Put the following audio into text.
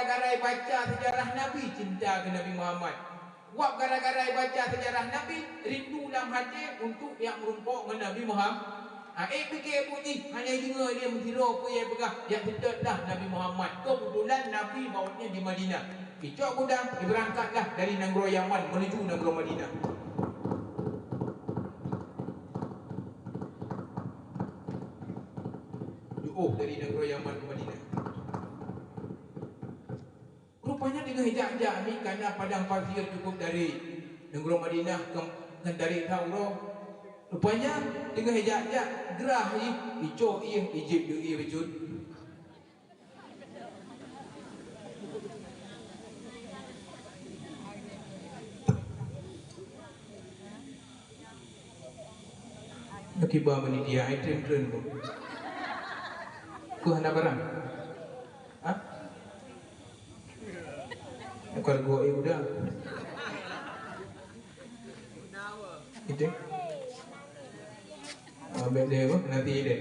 gara-gara baca sejarah Nabi cinta ke Nabi Muhammad. Wap gara-gara baca sejarah Nabi rindu dalam hati untuk yang merumpok dengan Nabi Muhammad. Fikir pun ni hanya dengar dia mengira apa yang pegah yang betul dah Nabi Muhammad. Kebetulan Nabi bawanya di Madinah. Kicok mudah dia berangkatlah dari negara Yaman menuju negara Madinah. Dari negara Yaman ke Madinah. Rupanya dengan hijak-hijak ni kerana padang pasir cukup dari negara Madinah ke dari Taurah. Rupanya dengan hijak-hijak gerah ni hijau ia Egypt dia wujud. Nakibah menidia item keren pun. Ku hendak barang. Kalau gua udah. Itu. Beda apa? Nanti deh.